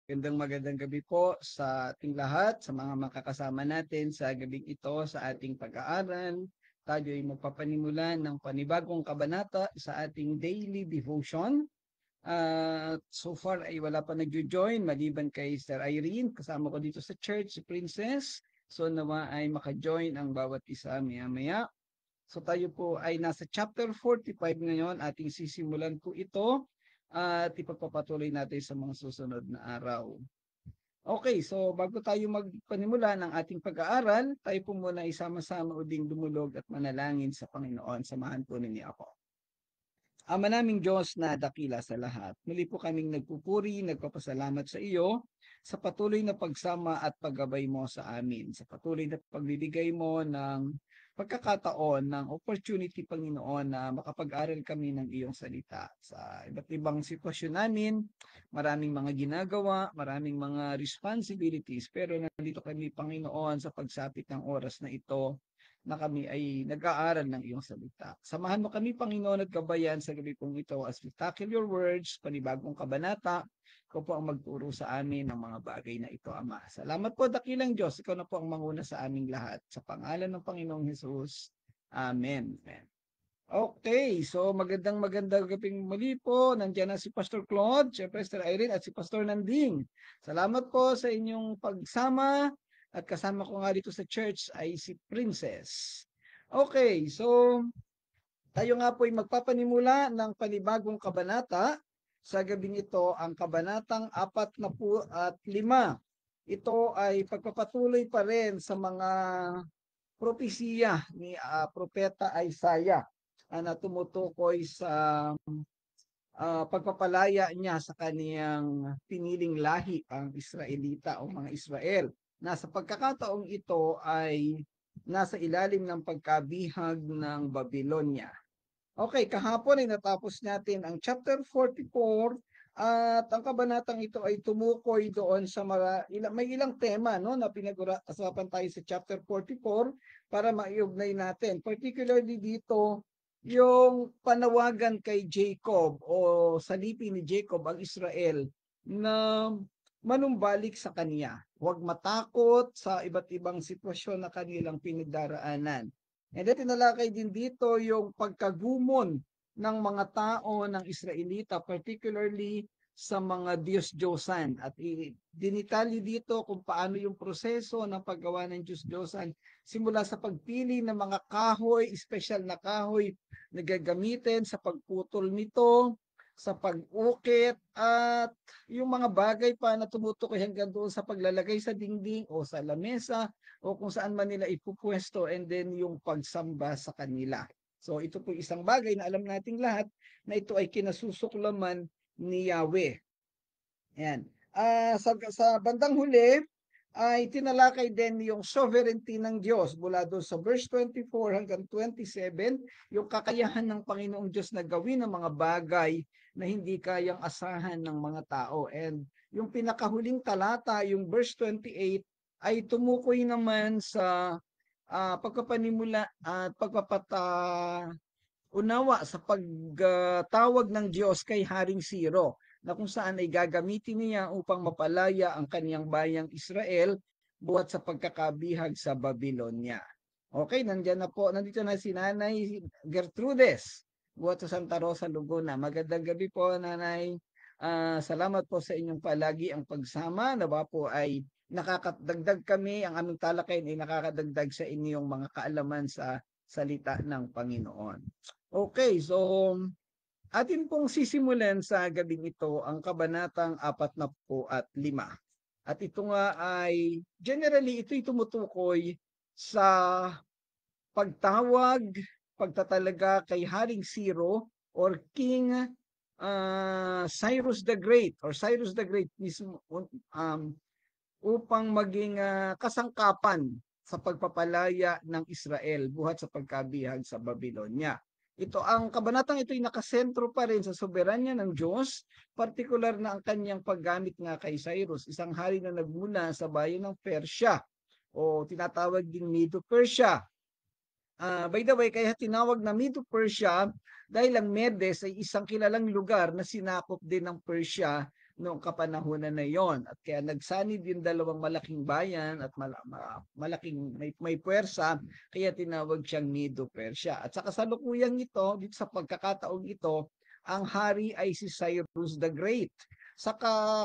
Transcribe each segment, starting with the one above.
Magandang gabi po sa ating lahat, sa mga makakasama natin sa gabing ito sa ating pag-aaral. Tayo ay magpapanimula ng panibagong kabanata sa ating daily devotion. So far ay wala pa nagjo-join maliban kay Sir Irene. Kasama ko dito sa church, si Princess. So nawa ay maka-join ang bawat isa maya-maya. So tayo po ay nasa chapter 45 ngayon. Ating sisimulan po ito at ipagpapatuloy natin sa mga susunod na araw. Okay, so bago tayo magpanimula ng ating pag-aaral, tayo po muna isama-sama uling dumulog at manalangin sa Panginoon. Samahan po ninyo ako. Ama naming Diyos na dakila sa lahat, muli po kaming nagpupuri, nagpapasalamat sa iyo sa patuloy na pagsama at paggabay mo sa amin, sa patuloy na pagbibigay mo ng pagkakataon, ng opportunity, Panginoon, na makapag-aral kami ng iyong salita. Sa iba't ibang sitwasyon namin, maraming mga ginagawa, maraming mga responsibilities, pero nandito kami, Panginoon, sa pagsapit ng oras na ito na kami ay nag-aaral ng iyong salita. Samahan mo kami, Panginoon, at gabayan sa gabi pong ito as we tackle your words, panibagong kabanata. Ikaw po ang magturo sa amin ng mga bagay na ito, Ama. Salamat po, dakilang Diyos. Ikaw na po ang manguna sa aming lahat. Sa pangalan ng Panginoong Jesus. Amen. Amen. Okay, so magandang gabing muli po. Nandiyan na si Pastor Claude, Siyempre Pastor Irene at si Pastor Nanding. Salamat po sa inyong pagsama at kasama ko nga dito sa church ay si Princess. Okay, so tayo nga po ay magpapanimula ng panibagong kabanata. Sa gabing ito, ang kabanatang 45. Ito ay pagpapatuloy pa rin sa mga propesiya ni Propeta Isaiah na tumutukoy sa pagpapalaya niya sa kaniyang piniling lahi, ang Israelita o mga Israel, na sa pagkakataong ito ay nasa ilalim ng pagkabihag ng Babylonia. Okay, kahapon ay natapos natin ang chapter 44 at ang kabanatang ito ay tumukoy doon sa may ilang tema, no, na pinag-usapan tayo sa chapter 44 para maiugnay natin. Particularly dito, yung panawagan kay Jacob o salipin ni Jacob ang Israel na manumbalik sa kanya. Huwag matakot sa iba't ibang sitwasyon na kanilang pinagdaraanan. And then tinalakay din dito yung pagkagumon ng mga tao ng Israelita, particularly sa mga Diyos-Diyosan. At dinitalye dito kung paano yung proseso ng paggawa ng Diyos-Diyosan simula sa pagpili ng mga kahoy, special na kahoy na gagamitin sa pagputol nito, sa pag-ukit, at yung mga bagay pa na tumutukoy hanggang doon sa paglalagay sa dingding o sa lamesa o kung saan man nila ipupwesto, and then yung pagsamba sa kanila. So ito po isang bagay na alam nating lahat na ito ay kinasusuklaman ni Yahweh. Ayan. Sa bandang huli, ay tinalakay din yung sovereignty ng Diyos mula doon sa verse 24 hanggang 27, yung kakayahan ng Panginoong Diyos na gawin ng mga bagay na hindi kayang asahan ng mga tao. And yung pinakahuling talata, yung verse 28, ay tumukoy naman sa pagpapanimula at unawa sa pagtawag ng Diyos kay Haring Siro, na kung saan ay gagamitin niya upang mapalaya ang kaniyang bayang Israel buhat sa pagkakabihag sa Babylonia. Okay, nandito na si Nanay Gertrudes buhat sa Santa Rosa, Laguna. Magandang gabi po, Nanay. Salamat po sa inyong palagi ang pagsama. Nawa po ay nakakadagdag kami, ang aming talakayin ay nakakadagdag sa inyong mga kaalaman sa salita ng Panginoon. Okay, so atin pong sisimulan sa gabing ito ang kabanatang 45. At ito nga ay, generally, ito'y tumutukoy sa pagtawag, pagtatalaga kay Haring Ciro or King Cyrus the Great or Cyrus the Great mismo, upang maging kasangkapan sa pagpapalaya ng Israel buhat sa pagkabihag sa Babylonia. Ang kabanatang ito ay nakasentro pa rin sa soberanya ng Diyos, partikular na ang kanyang paggamit nga kay Cyrus, isang hari na nagmula sa bayan ng Persia o tinatawag din Medo-Persia. By the way, kaya tinawag na Medo-Persia dahil ang Medes ay isang kilalang lugar na sinakop din ng Persia noong kapanahunan na yon. At kaya nagsanib yung dalawang malaking bayan at malaking may puwersa, kaya tinawag siyang Medo-Persia. At sa kasalukuyang ito, dito sa pagkakataong ito, ang hari ay si Cyrus the Great. Sa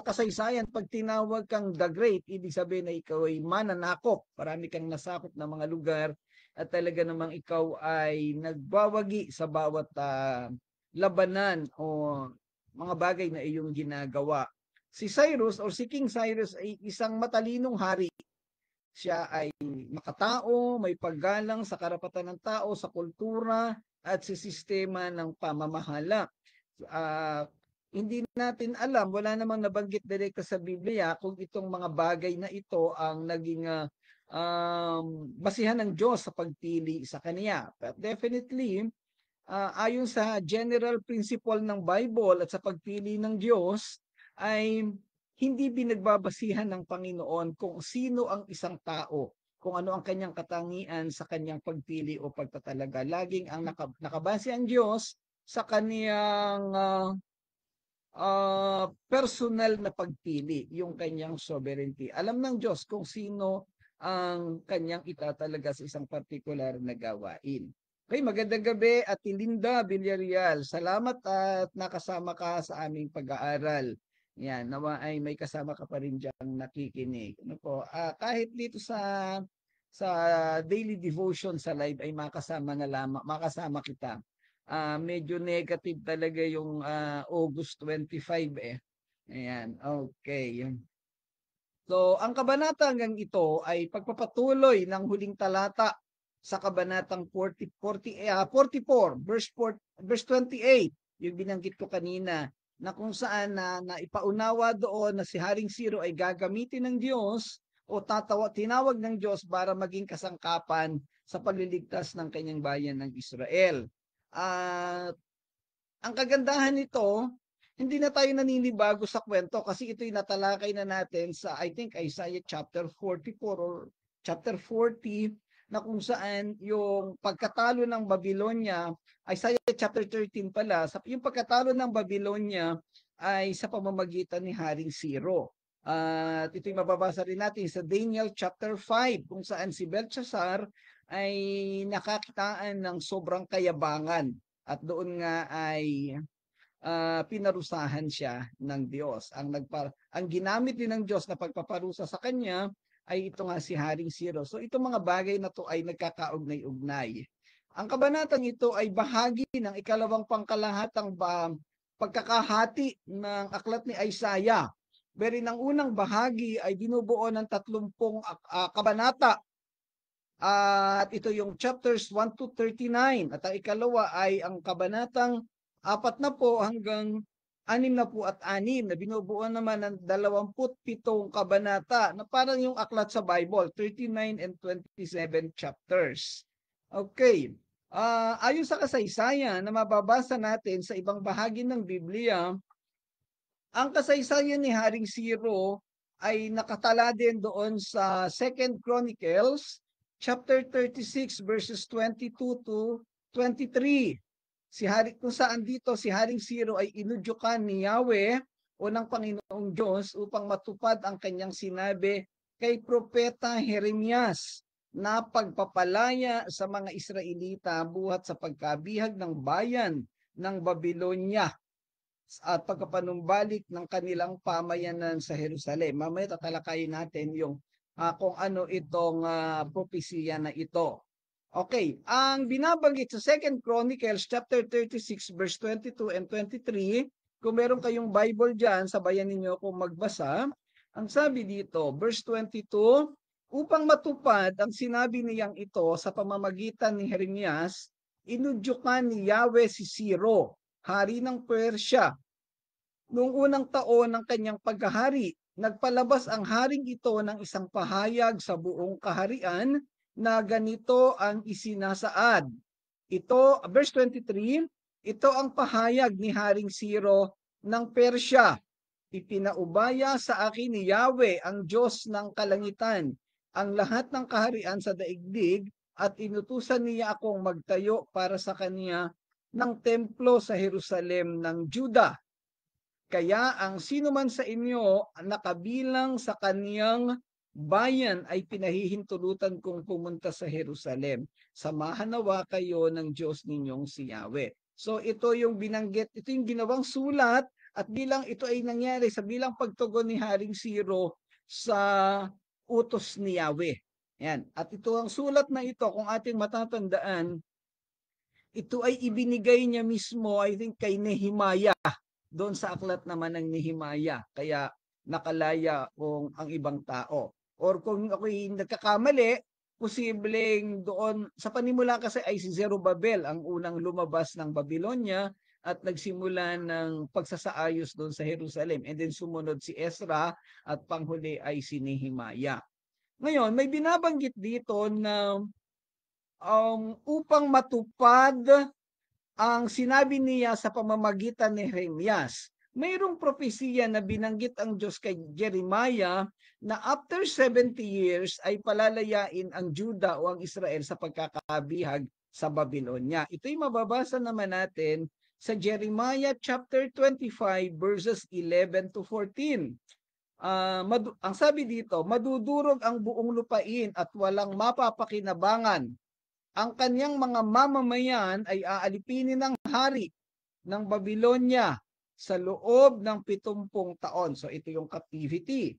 kasaysayan, pag tinawag kang the Great, ibig sabihin na ikaw ay mananakop. Marami kang nasakop na mga lugar at talaga namang ikaw ay nagbawagi sa bawat labanan o mga bagay na iyong ginagawa. Si Cyrus or si King Cyrus ay isang matalinong hari. Siya ay makatao, may paggalang sa karapatan ng tao, sa kultura at sa sistema ng pamamahala. Hindi natin alam, wala namang nabanggit direkta sa Biblia kung itong mga bagay na ito ang naging basihan ng Diyos sa pagpili sa Kanya. But definitely, ayon sa general principle ng Bible at sa pagpili ng Diyos, ay hindi binagbabasihan ng Panginoon kung sino ang isang tao, kung ano ang kanyang katangian sa kanyang pagpili o pagtatalaga. Laging ang nakabase ang Diyos sa kaniyang personal na pagpili, yung kanyang sovereignty. Alam ng Diyos kung sino ang kanyang itatalaga sa isang particular na gawain. Okay, magandang gabi at Linda Villarreal. Salamat at nakasama ka sa aming pag-aaral. Yan, nawa ay may kasama ka pa rin diyang nakikinig. Ano po, kahit dito sa daily devotion sa live ay makasama kita. Medyo negative talaga yung August 25 eh. Ayan, okay. So, ang kabanata hanggang ito ay pagpapatuloy ng huling talata sa kabanatang 44, verse 28, yung binanggit ko kanina, na kung saan na ipaunawa doon na si Haring Ciro ay gagamitin ng Diyos o tinawag ng Diyos para maging kasangkapan sa pagliligtas ng kanyang bayan ng Israel. At ang kagandahan nito, hindi na tayo naninibago sa kwento kasi ito'y natalakay na natin sa I think Isaiah chapter 44 or chapter 40, na kung saan yung pagkatalo ng Babylonia, Isaiah chapter 13 pala, yung pagkatalo ng Babylonia ay sa pamamagitan ni Haring Ciro. At ito'y mababasa rin natin sa Daniel chapter 5, kung saan si Belshazzar ay nakakitaan ng sobrang kayabangan. At doon nga ay pinarusahan siya ng Diyos. Ang ginamit din ng Diyos na pagpaparusa sa kanya ay ito nga si Haring Ciro. So itong mga bagay na to ay nagkakaugnay-ugnay. Ang kabanatang ito ay bahagi ng ikalawang pangkalahatang pagkakahati ng aklat ni Isaiah. Wherein ang unang bahagi ay binubuo ng 30 kabanata. At ito yung chapters 1 to 39. At ang ikalawa ay ang kabanatang 4 hanggang 66 na binubuo naman ng 27 kabanata na parang yung aklat sa Bible, 39 and 27 chapters. Okay. Ayon sa kasaysayan na mababasa natin sa ibang bahagi ng Biblia, ang kasaysayan ni Haring Ciro ay nakatala din doon sa 2 Chronicles chapter 36 verses 22 to 23. Kung saan dito si Haring Ciro ay inudyukan ni Yahweh o ng Panginoong Diyos upang matupad ang kanyang sinabi kay Propeta Jeremias na pagpapalaya sa mga Israelita buhat sa pagkabihag ng bayan ng Babylonia at pagkapanumbalik ng kanilang pamayanan sa Jerusalem. Mamaya tatalakayin natin yung kung ano itong propesya na ito. Okay, ang binabanggit sa 2 Chronicles chapter 36 verse 22 and 23, kung meron kayong Bible diyan, sabayan ninyo akong magbasa. Ang sabi dito, verse 22, upang matupad ang sinabi niyang ito sa pamamagitan ni Jeremias, inudyukan ni Yahweh si Ciro, hari ng Persia. Noong unang taon ng kanyang pagkahari, nagpalabas ang haring ito ng isang pahayag sa buong kaharian na ganito ang isinasaad. Ito, verse 23, ito ang pahayag ni Haring Ciro ng Persya. Ipinaubaya sa akin ni Yahweh, ang Diyos ng kalangitan, ang lahat ng kaharian sa daigdig at inutusan niya akong magtayo para sa kanya ng templo sa Jerusalem ng Juda. Kaya ang sino man sa inyo na kabilang sa kaniyang bayan ay pinahihintulutan kong pumunta sa Jerusalem. Samahan nawa kayo ng Diyos ninyong si Yahweh. So ito yung binanggit, ito yung ginawang sulat at bilang ito ay nangyari sa bilang pagtugon ni Haring Siro sa utos ni Yahweh. Yan. At ito ang sulat na ito, kung ating matatandaan, ito ay ibinigay niya mismo, I think, kay Nehemiah doon sa aklat naman ng Nehemiah. Kaya nakalaya kung ang ibang tao. Or kung ako'y nagkakamali, posibleng doon, sa panimula kasi ay si Zerubbabel ang unang lumabas ng Babylonia at nagsimula ng pagsasaayos doon sa Jerusalem. And then sumunod si Ezra at panghuli ay si Nehemiah. Ngayon, may binabanggit dito na upang matupad ang sinabi niya sa pamamagitan ni Jeremias, mayroong propesiya na binanggit ang Diyos kay Jeremiah na after 70 years ay palalayain ang Juda o ang Israel sa pagkakabihag sa Babylonia. Ito'y mababasa naman natin sa Jeremiah chapter 25 verses 11 to 14. Ang sabi dito, madudurog ang buong lupain at walang mapapakinabangan. Ang kanyang mga mamamayan ay aalipinin ng hari ng Babylonia sa loob ng 70 taon. So ito yung captivity.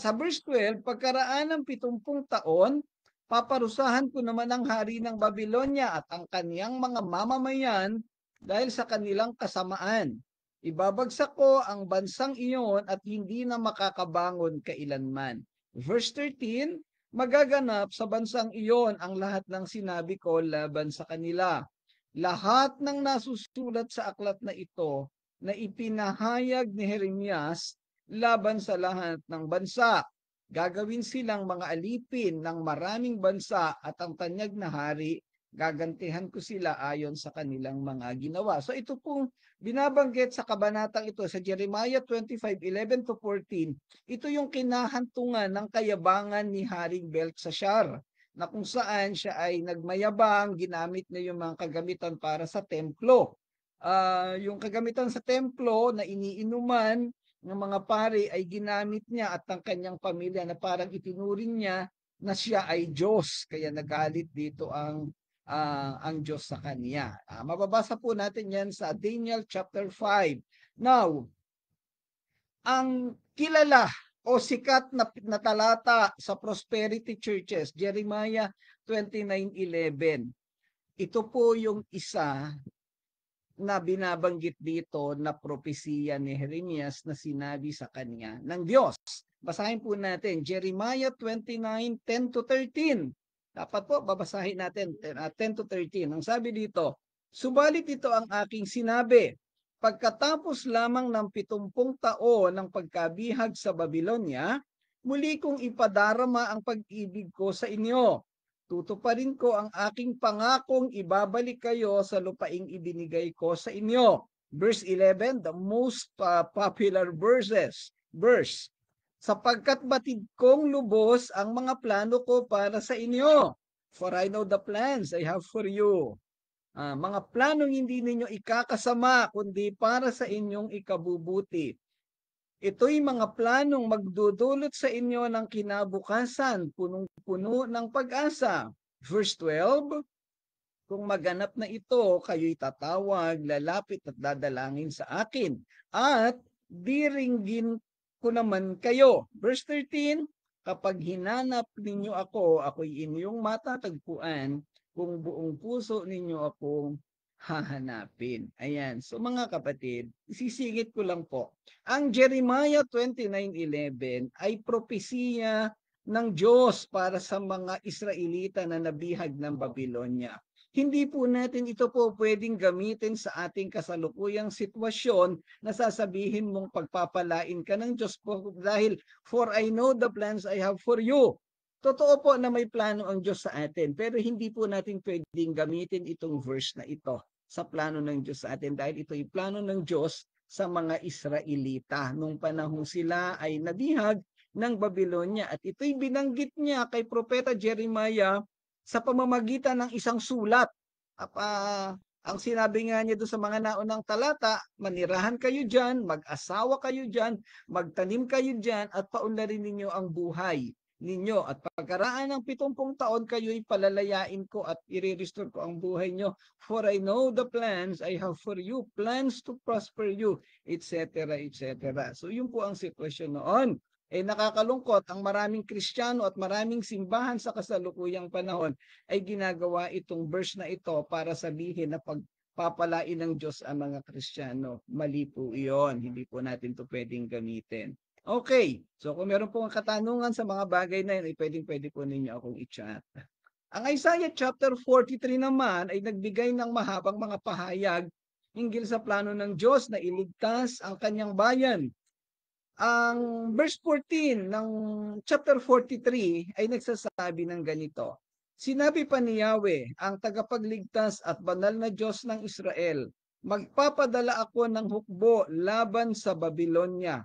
Sa verse 12, pagkaraan ng 70 taon, paparusahan ko naman ang hari ng Babylonia at ang kanyang mga mamamayan dahil sa kanilang kasamaan. Ibabagsak ko ang bansang iyon at hindi na makakabangon kailanman. Verse 13, magaganap sa bansang iyon ang lahat ng sinabi ko laban sa kanila. Lahat ng nasusulat sa aklat na ito na ipinahayag ni Jeremias laban sa lahat ng bansa. Gagawin silang mga alipin ng maraming bansa at ang tanyag na hari, gagantihan ko sila ayon sa kanilang mga ginawa. So ito pong binabanggit sa kabanatang ito sa Jeremiah 25:11 to 14, ito yung kinahantungan ng kayabangan ni Haring Belteshazzar na kung saan siya ay nagmayabang, ginamit niya yung mga kagamitan para sa templo. Yung kagamitan sa templo na iniinuman ng mga pari ay ginamit niya at ang kanyang pamilya na parang itinuring niya na siya ay Diyos. Kaya nagalit dito ang Diyos sa kanya. Mababasa po natin yan sa Daniel chapter 5. Now, ang kilala o sikat na talata sa prosperity churches, Jeremiah 29:11. Ito po yung isa na binabanggit dito na propesiya ni Jeremias na sinabi sa kanya ng Diyos. Basahin po natin, Jeremiah 29:10 to 13. Dapat po, babasahin natin 10 to 13. Ang sabi dito, subalit ito ang aking sinabi, pagkatapos lamang ng 70 taon ng pagkabihag sa Babylonia, muli kong ipadarama ang pag-ibig ko sa inyo. Tutuparin ko ang aking pangakong ibabalik kayo sa lupaing ibinigay ko sa inyo. Verse 11, the most popular verse. Sapagkat batid kong lubos ang mga plano ko para sa inyo. For I know the plans I have for you. Mga planong hindi ninyo ikakasama, kundi para sa inyong ikabubuti. Ito'y mga planong magdudulot sa inyo ng kinabukasan, punong-puno ng pag-asa. Verse 12, kung maganap na ito, kayo'y tatawag, lalapit at dadalangin sa akin. At diringgin ko naman kayo. Verse 13, kapag hinanap ninyo ako, ako'y inyong matatagpuan, kung buong puso ninyo akong hahanapin. Ayan. So mga kapatid, sisingit ko lang po. Ang Jeremiah 29:11 ay propesiya ng Diyos para sa mga Israelita na nabihag ng Babylonia. Hindi po natin ito po pwedeng gamitin sa ating kasalukuyang sitwasyon na sasabihin mong pagpapalain ka ng Diyos po dahil for I know the plans I have for you. Totoo po na may plano ang Diyos sa atin, pero hindi po natin pwedeng gamitin itong verse na ito sa plano ng Diyos sa atin dahil ito ay plano ng Diyos sa mga Israelita nung panahon sila ay nabihag ng Babylonia. At ito'y binanggit niya kay Propeta Jeremiah sa pamamagitan ng isang sulat. Ang sinabi nga niya doon sa mga naunang talata, manirahan kayo diyan, mag-asawa kayo diyan, magtanim kayo diyan, at paunlarin ninyo ang buhay ninyo. At pagkaraan ng 70 taon, kayo'y palalayain ko at i-restore ko ang buhay nyo. For I know the plans I have for you, plans to prosper you, etc., etc. So yun po ang sitwasyon noon. Nakakalungkot, ang maraming Kristiyano at maraming simbahan sa kasalukuyang panahon ay ginagawa itong verse na ito para sabihin na pagpapalain ng Diyos ang mga Kristiyano. Mali po iyon. Hindi po natin to pwedeng gamitin. Okay. So kung meron pong katanungan sa mga bagay na yun, ay pwede po ninyo akong i-chat. Ang Isaiah chapter 43 naman ay nagbigay ng mahabang mga pahayag hinggil sa plano ng Diyos na iligtas ang kanyang bayan. Ang verse 14 ng chapter 43 ay nagsasabi ng ganito. Sinabi pa ni Yahweh, ang tagapagligtas at banal na Diyos ng Israel, magpapadala ako ng hukbo laban sa Babylonia,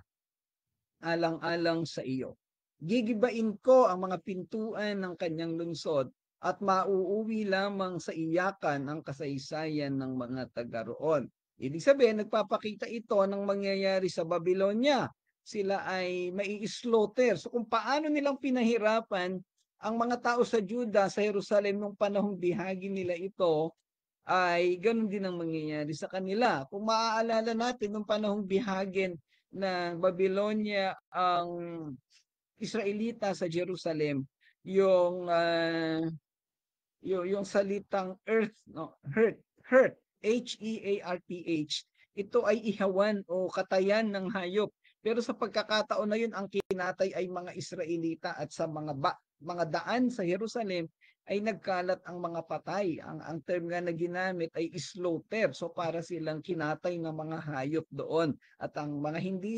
alang-alang sa iyo. Gigibain ko ang mga pintuan ng kanyang lungsod at mauuwi lamang sa iyakan ang kasaysayan ng mga taga roon. Ibig sabihin, nagpapakita ito ng mangyayari sa Babylonia. Sila ay mai-slaughter. So kung paano nilang pinahirapan ang mga tao sa Juda, sa Jerusalem nung panahong bihagi nila ito, ay ganun din ang mangyayari sa kanila. Kung maaalala natin nung panahong bihagin ng Babylonia ang Israelita sa Jerusalem, yung yung salitang earth, no, hurt, Hearth, ito ay ihawan o katayan ng hayop. Pero sa pagkakataon na yun, ang kinatay ay mga Israelita at sa mga daan sa Jerusalem ay nagkalat ang mga patay. Ang term nga na ginamit ay slaughter. So para silang kinatay ng mga hayop doon. At ang mga hindi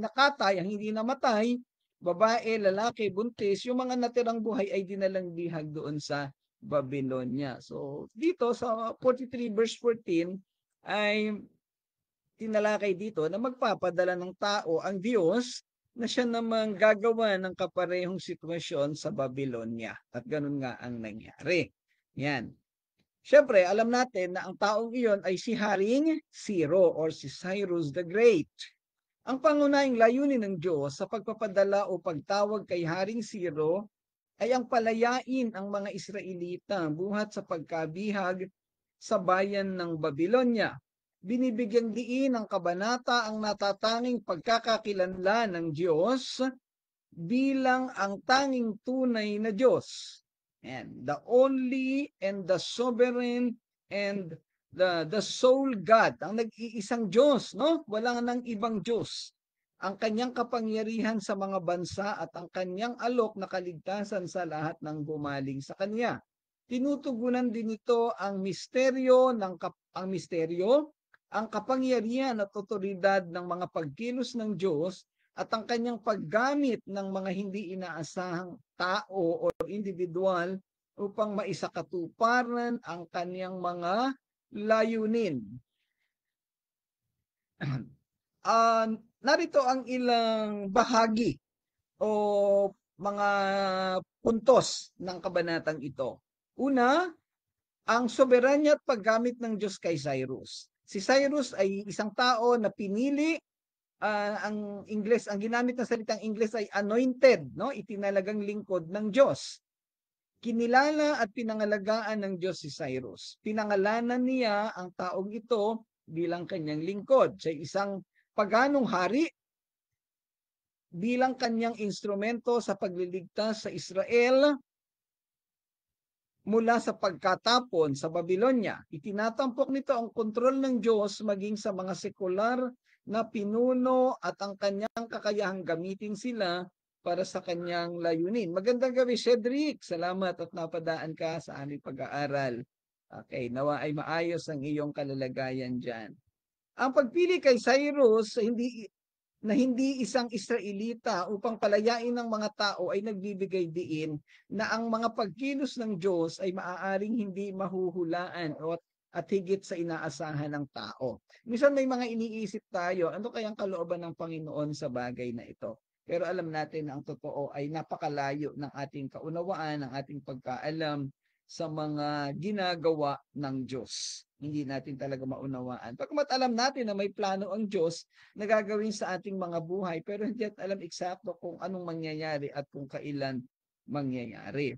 nakatay, ang hindi namatay, babae, lalaki, buntis, yung mga natirang buhay ay dinalang bihag doon sa Babylonia. So dito sa 43 verse 14 ay tinalakay dito na magpapadala ng tao ang Diyos na siya namang gagawa ng kaparehong sitwasyon sa Babylonia. At ganun nga ang nangyari. Yan. Siyempre, alam natin na ang taong iyon ay si Haring Ciro or si Cyrus the Great. Ang pangunahing layunin ng Diyos sa pagpapadala o pagtawag kay Haring Ciro ay ang palayain ang mga Israelita buhat sa pagkabihag sa bayan ng Babylonia. Binibigyang diin ng kabanata ang natatanging pagkakakilanlan ng Diyos bilang ang tanging tunay na Diyos. And the only and the sovereign and the sole God, ang nag-iisang Diyos, no? Wala nang ibang Diyos. Ang kanyang kapangyarihan sa mga bansa at ang kanyang alok na kaligtasan sa lahat ng gumaling sa kanya. Tinutugunan din ito ang misteryo ang kapangyarihan at otoridad ng mga pagkilos ng Diyos at ang kanyang paggamit ng mga hindi inaasahang tao o individual upang maisakatuparan ang kanyang mga layunin. Narito ang ilang bahagi o mga puntos ng kabanatang ito. Una, ang soberanya at paggamit ng Diyos kay Cyrus. Si Cyrus ay isang tao na pinili, ang ginamit na salitang Ingles ay anointed, no? Itinalagang lingkod ng Diyos. Kinilala at pinangalagaan ng Diyos si Cyrus. Pinangalanan niya ang taong ito bilang kanyang lingkod. Siya isang paganong hari bilang kanyang instrumento sa pagliligtas sa Israel mula sa pagkatapon sa Babylonia. Itinatampok nito ang kontrol ng Diyos maging sa mga sekular na pinuno at ang kanyang kakayahang gamitin sila para sa kanyang layunin. Magandang gabi, Cedric. Salamat at napadaan ka sa aming pag-aaral. Okay, nawa ay maayos ang iyong kalalagayan dyan. Ang pagpili kay Cyrus hindi isang Israelita upang palayain ng mga tao ay nagbibigay diin na ang mga pagkilos ng Diyos ay maaaring hindi mahuhulaan at higit sa inaasahan ng tao. Minsan may mga iniisip tayo, ano kayang kalooban ng Panginoon sa bagay na ito? Pero alam natin na ang totoo ay napakalayo ng ating kaunawaan, ng ating pagkaalam sa mga ginagawa ng Diyos. Hindi natin talaga maunawaan. Pagkamat alam natin na may plano ang Diyos na gagawin sa ating mga buhay, pero hindi natin alam eksakto kung anong mangyayari at kung kailan mangyayari.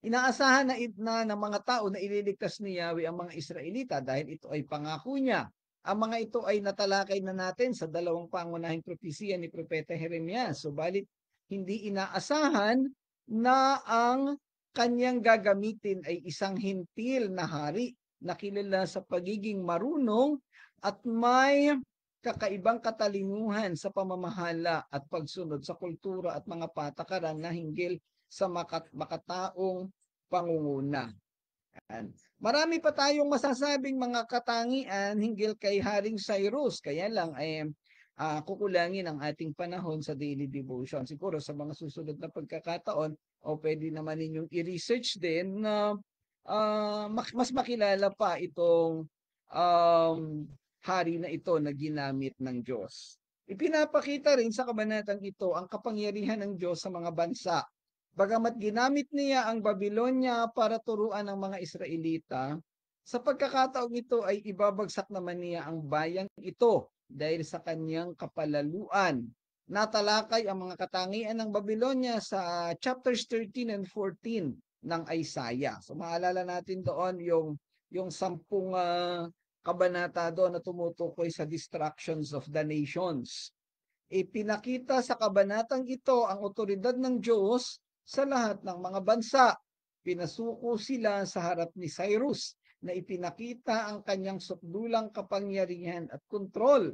Inaasahan na ng mga tao na ililigtas ni Yahweh ang mga Israelita dahil ito ay pangako niya. Ang mga ito ay natalakay na natin sa dalawang pangunahing propesiya ni Propeta Jeremias. Subalit, hindi inaasahan na ang kanyang gagamitin ay isang hintil na hari na kilala sa pagiging marunong at may kakaibang katalinuhan sa pamamahala at pagsunod sa kultura at mga patakaran na hinggil sa makataong pangunguna. Marami pa tayong masasabing mga katangian hinggil kay Haring Cyrus. Kaya lang ay kukulangin ang ating panahon sa daily devotion. Siguro sa mga susunod na pagkakataon o pwede naman ninyong i-research din na mas makilala pa itong hari na ito na ginamit ng Diyos. Ipinapakita rin sa kabanatang ito ang kapangyarihan ng Diyos sa mga bansa. Bagamat ginamit niya ang Babylonia para turuan ang mga Israelita, sa pagkakataong ito ay ibabagsak naman niya ang bayang ito dahil sa kanyang kapalaluan. Natalakay ang mga katangian ng Babylonia sa chapters 13 and 14 ng Isaiah. So maalala natin doon yung 10 kabanata doon na tumutukoy sa destructions of the nations. Ipinakita sa kabanatang ito ang otoridad ng Diyos sa lahat ng mga bansa. Pinasuko sila sa harap ni Cyrus na ipinakita ang kanyang sukdulang kapangyarihan at kontrol.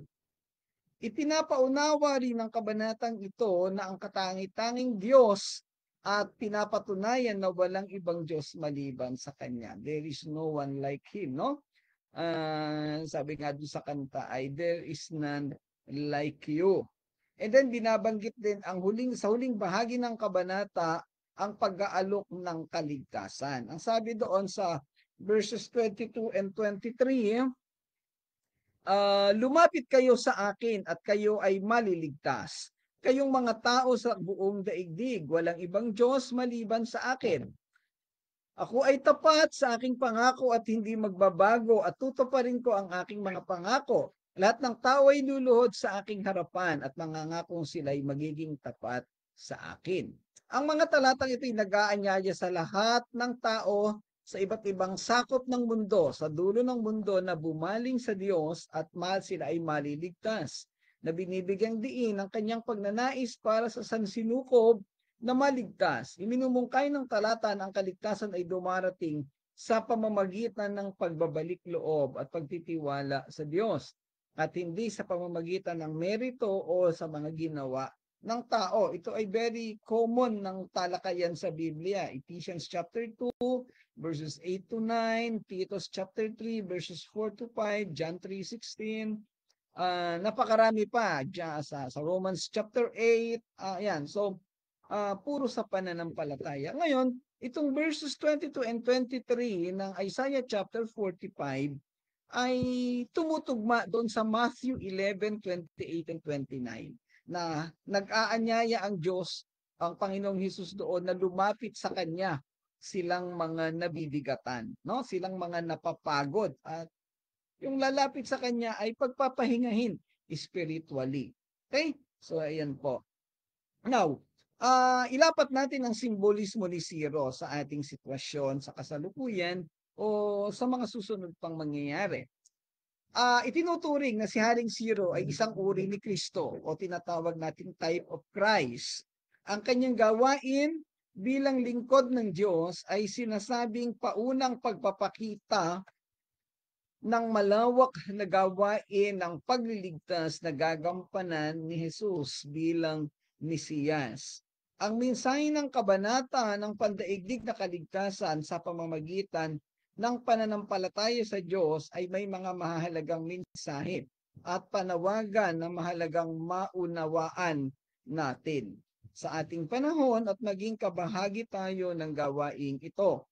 Ipinapaunawa rin ng kabanatang ito na ang katangi-tanging Diyos at pinapatunayan na walang ibang Diyos maliban sa Kanya. There is no one like Him, no? Sabi nga doon sa kanta ay, there is none like you. And then binabanggit din sa huling bahagi ng kabanata ang pag-aalok ng kaligtasan. Ang sabi doon sa verses 22 and 23, lumapit kayo sa akin at kayo ay maliligtas. Kayong mga tao sa buong daigdig, walang ibang Diyos maliban sa akin. Ako ay tapat sa aking pangako at hindi magbabago at tutuparin ko ang aking mga pangako. Lahat ng tao ay luluhod sa aking harapan at mangangakong sila'y magiging tapat sa akin. Ang mga talatang ito ay nag-aanyaya sa lahat ng tao sa iba't ibang sakop ng mundo, sa dulo ng mundo na bumaling sa Diyos at sila ay maliligtas, na binibigyang diin ang kanyang pagnanais para sa sansinukob na maligtas. Iminumungkay ng talata na ang kaligtasan ay dumarating sa pamamagitan ng pagbabalik loob at pagtitiwala sa Diyos at hindi sa pamamagitan ng merito o sa mga ginawa ng tao. Ito ay very common ng talakayan sa Biblia. Ephesians chapter 2 verses 8 to 9, Titus chapter 3 verses 4 to 5, John 3:16, napakarami pa dyan sa Romans chapter 8. Yan. So puro sa pananampalataya. Ngayon, itong verses 22 and 23 ng Isaiah chapter 45 ay tumutugma doon sa Matthew 11:28 and 29 na nag-aanyaya ang Diyos, ang Panginoong Hesus doon na lumapit sa Kanya silang mga nabibigatan, no? Silang mga napapagod at yung lalapit sa Kanya ay pagpapahingahin spiritually. Okay? So ayan po. Now, ilapat natin ang simbolismo ni Ciro sa ating sitwasyon sa kasalukuyan o sa mga susunod pang mangyayari. Itinuturing na si Haring Ciro ay isang uri ni Kristo o tinatawag nating type of Christ. Ang kanyang gawain bilang lingkod ng Diyos ay sinasabing paunang pagpapakita ng malawak na gawain ng pagliligtas na gagampanan ni Jesus bilang Mesiyas. Ang mensahe ng kabanata ng pandaigdig na kaligtasan sa pamamagitan ng pananampalataya sa Diyos ay may mga mahalagang mensahe at panawagan na mahalagang maunawaan natin sa ating panahon at maging kabahagi tayo ng gawaing ito.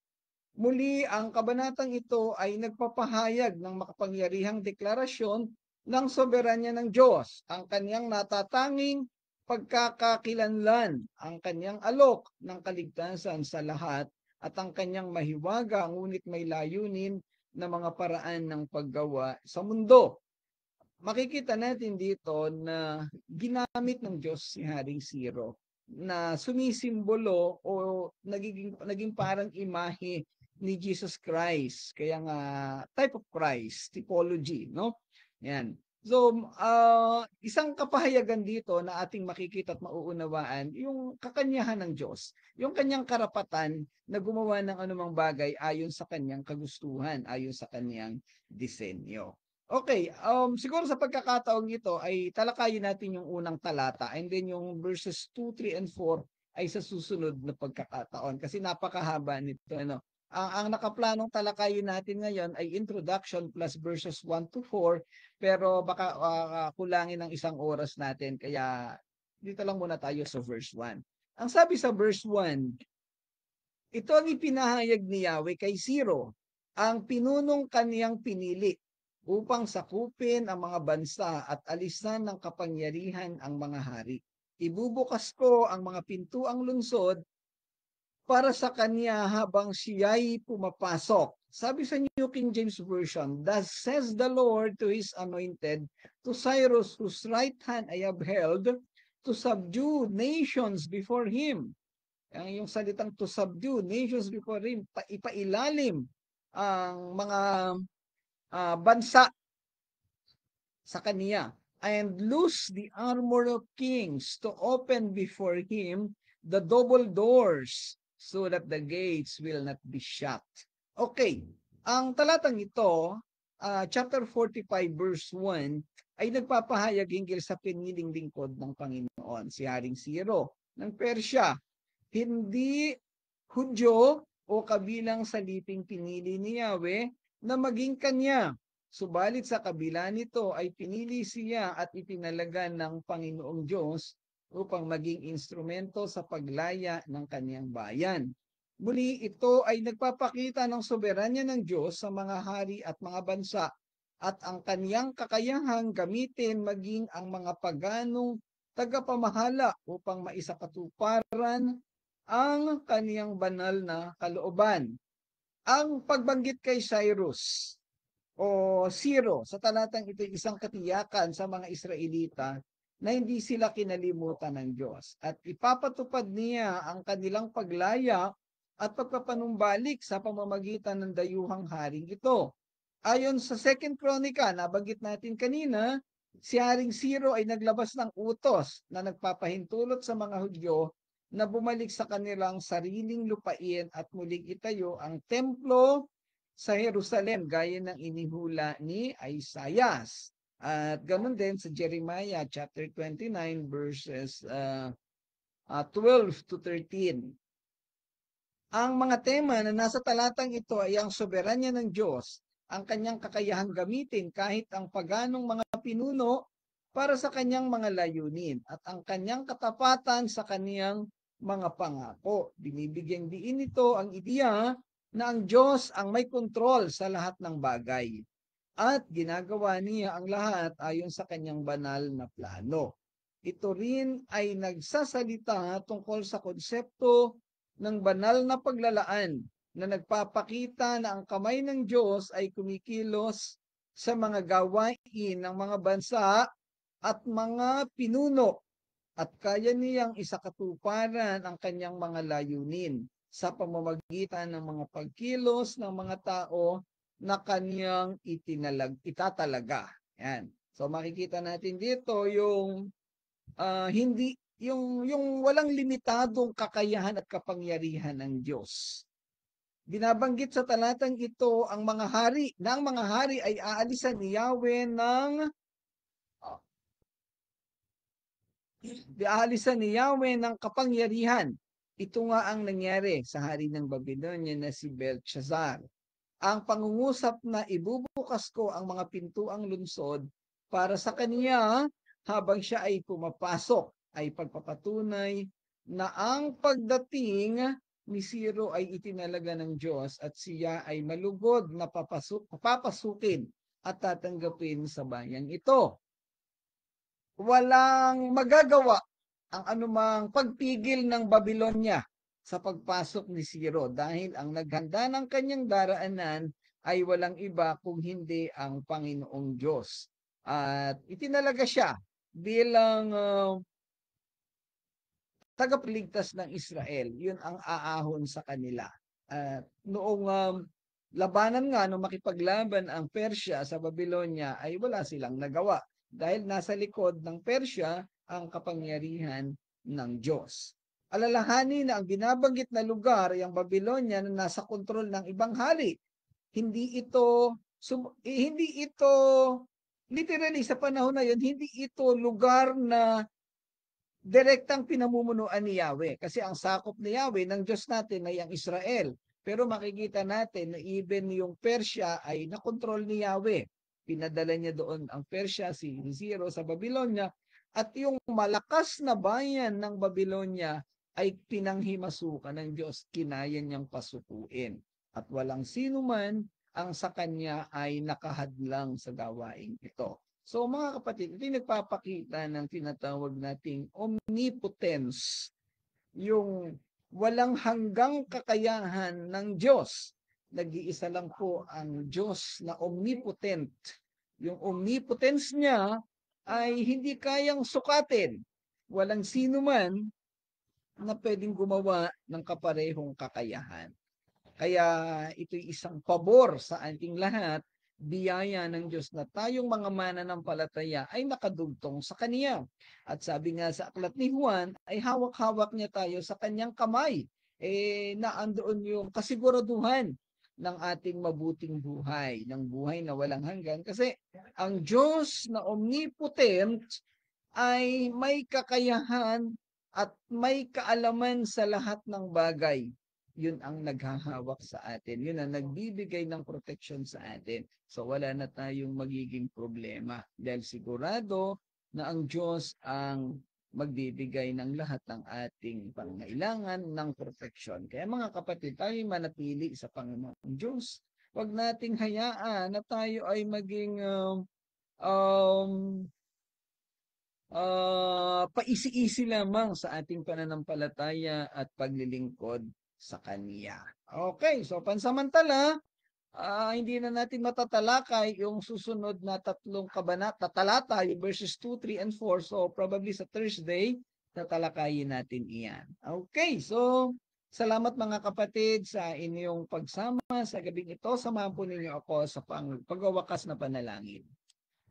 Muli, ang kabanatang ito ay nagpapahayag ng makapangyarihang deklarasyon ng soberanya ng Diyos, ang kanyang natatanging pagkakakilanlan, ang kanyang alok ng kaligtasan sa lahat at ang kanyang mahiwaga ngunit may layunin na mga paraan ng paggawa sa mundo. Makikita natin dito na ginamit ng Diyos si Haring Siro na sumisimbolo o naging parang imahe ni Jesus Christ. Kaya nga type of Christ, typology, no? Yan. So, isang kapahayagan dito na ating makikita at mauunawaan, yung kakanyahan ng Diyos, yung kanyang karapatan na gumawa ng anumang bagay ayon sa kanyang kagustuhan, ayon sa kanyang disenyo. Okay, siguro sa pagkakataong ito ay talakayin natin yung unang talata and then yung verses 2, 3, and 4 ay sa susunod na pagkakataon kasi napakahaba nito. Ano? Ang nakaplanong talakayin natin ngayon ay introduction plus verses 1 to 4 pero baka kulangin ng isang oras natin kaya dito lang muna tayo sa verse 1. Ang sabi sa verse 1, ito ang ipinahayag ni Yahweh kay Siro, ang pinunong kaniyang pinili upang sakupin ang mga bansa at alisan ng kapangyarihan ang mga hari. Ibubukas ko ang mga pintuang lungsod para sa kanya habang siya'y pumapasok. Sabi sa New King James Version, thus says the Lord to his anointed, to Cyrus whose right hand I have held, to subdue nations before him. Yung salitang to subdue nations before him, ipailalim ang mga bansa sa kaniya, and loose the armor of kings to open before him the double doors so that the gates will not be shut. Okay, ang talatang ito, chapter 45 verse 1, ay nagpapahayag hinggil sa piniling lingkod ng Panginoon, si Haring Siro ng Persya. Hindi Hudyo o kabilang sa liping pinili ni Yahweh na maging kanya. Subalit sa kabila nito ay pinili siya at itinalaga ng Panginoong Diyos upang maging instrumento sa paglaya ng kaniyang bayan. Muli ito ay nagpapakita ng soberanya ng Diyos sa mga hari at mga bansa at ang kaniyang kakayahang gamitin maging ang mga paganong tagapamahala upang maisakatuparan ang kaniyang banal na kalooban. Ang pagbanggit kay Cyrus o Siro sa talatang ito ay isang katiyakan sa mga Israelita na hindi sila kinalimutan ng Diyos at ipapatupad niya ang kanilang paglaya at pagpapanumbalik sa pamamagitan ng dayuhang haring ito. Ayon sa 2 Chronica, nabanggit natin kanina, si Haring Siro ay naglabas ng utos na nagpapahintulot sa mga Hudyo na bumalik sa kanilang sariling lupain at muling itayo ang templo sa Jerusalem gaya ng inihula ni Isaias. At ganoon din sa Jeremiah chapter 29 verses 12 to 13. Ang mga tema na nasa talatang ito ay ang soberanya ng Diyos, ang kanyang kakayahang gamitin kahit ang paganong mga pinuno para sa kanyang mga layunin at ang kanyang katapatan sa kanyang mga pangako. Binibigyang diin ito ang ideya na ang Diyos ang may kontrol sa lahat ng bagay at ginagawa niya ang lahat ayon sa kanyang banal na plano. Ito rin ay nagsasalita tungkol sa konsepto ng banal na paglalaan na nagpapakita na ang kamay ng Diyos ay kumikilos sa mga gawain ng mga bansa at mga pinuno at kaya niyang isakatuparan ang kanyang mga layunin sa pamamagitan ng mga pagkilos ng mga tao na kanyang itatalaga. Yan. So makikita natin dito yung hindi yung walang limitadong kakayahan at kapangyarihan ng Diyos. Binabanggit sa talatang ito ang mga hari, na ang mga hari ay aalisan ni Yahweh ng kapangyarihan. Ito nga ang nangyari sa hari ng Babylonia na si Belshazzar. Ang pangungusap na ibubukas ko ang mga pintuang lungsod para sa kaniya habang siya ay pumapasok ay pagpapatunay na ang pagdating ni Siro ay itinalaga ng Diyos at siya ay malugod na papasukin at tatanggapin sa bayang ito. Walang magagawa ang anumang pagpigil ng Babylonia sa pagpasok ni Ciro dahil ang naghanda ng kanyang daraanan ay walang iba kung hindi ang Panginoong Diyos. At itinalaga siya bilang tagapagligtas ng Israel. Yun ang aahon sa kanila. At noong labanan nga, nung makipaglaban ang Persya sa Babylonia, ay wala silang nagawa. Dahil nasa likod ng Persya ang kapangyarihan ng Diyos. Alalahanin na ang binabanggit na lugar, yung Babylonia, na nasa kontrol ng ibang hari. Hindi ito, hindi ito, literally sa panahon na yun, hindi ito lugar na direktang pinamumunuan ni Yahweh. Kasi ang sakop ni Yahweh ng Diyos natin ay ang Israel. Pero makikita natin na even yung Persya ay nakontrol ni Yahweh. Pinadala niya doon ang Persya, si Ciro sa Babylonia. At yung malakas na bayan ng Babylonia ay pinanghimasukan ng Diyos. Kinaya niyang pasukuin. At walang sino man ang sa kanya ay nakahadlang sa gawaing ito. So mga kapatid, ito yung nagpapakita ng tinatawag nating omnipotence, yung walang hanggang kakayahan ng Diyos. Nag-iisa lang po ang Diyos na omnipotent. Yung omnipotence niya ay hindi kayang sukatin. Walang sino man na pwedeng gumawa ng kaparehong kakayahan. Kaya ito'y isang pabor sa ating lahat, biyaya ng Diyos na tayong mga mananampalataya ay nakadugtong sa Kaniya. At sabi nga sa aklat ni Juan, ay hawak-hawak niya tayo sa kanyang kamay. Naandoon yung kasiguraduhan ng ating mabuting buhay, ng buhay na walang hanggan. Kasi ang Diyos na omnipotent ay may kakayahan at may kaalaman sa lahat ng bagay. Yun ang naghahawak sa atin. Yun ang nagbibigay ng protection sa atin. So wala na tayong magiging problema. Dahil sigurado na ang Diyos ang magbibigay ng lahat ng ating pangailangan ng protection. Kaya mga kapatid, tayo manatili sa Panginoong Diyos. Huwag nating hayaan na tayo ay maging um, paisi-isi lamang sa ating pananampalataya at paglilingkod sa Kanya. Okay, so pansamantala, hindi na natin matatalakay yung susunod na tatlong kabanata, talata, yung verses 2, 3, and 4. So probably sa Thursday, tatalakayin natin iyan. Okay, so salamat mga kapatid sa inyong pagsama sa gabing ito. Samahan po ninyo ako sa pagwawakas na panalangin.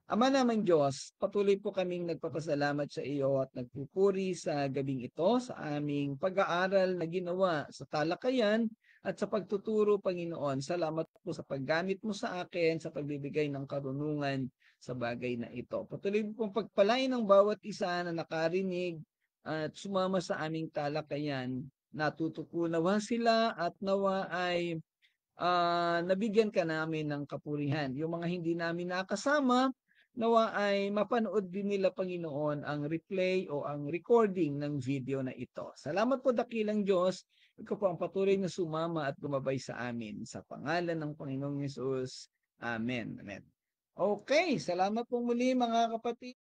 Ama namang Diyos, patuloy po kaming nagpapasalamat sa iyo at nagpupuri sa gabing ito sa aming pag-aaral na ginawa sa talakayan at sa pagtuturo, Panginoon. Salamat po sa paggamit mo sa akin sa pagbibigay ng karunungan sa bagay na ito. Patuloy po pong pagpalain ng bawat isa na nakarinig at sumama sa aming talakayan. Natutukunawa sila at nawa ay nabigyan ka namin ng kapurihan. Yung mga hindi namin nakasama, nawa ay mapanood din nila, Panginoon, ang replay o ang recording ng video na ito. Salamat po, dakilang Diyos. Ikaw po ang patuloy na sumama at gumabay sa amin. Sa pangalan ng Panginoong Yesus. Amen. Amen. Okay, salamat po muli mga kapatid.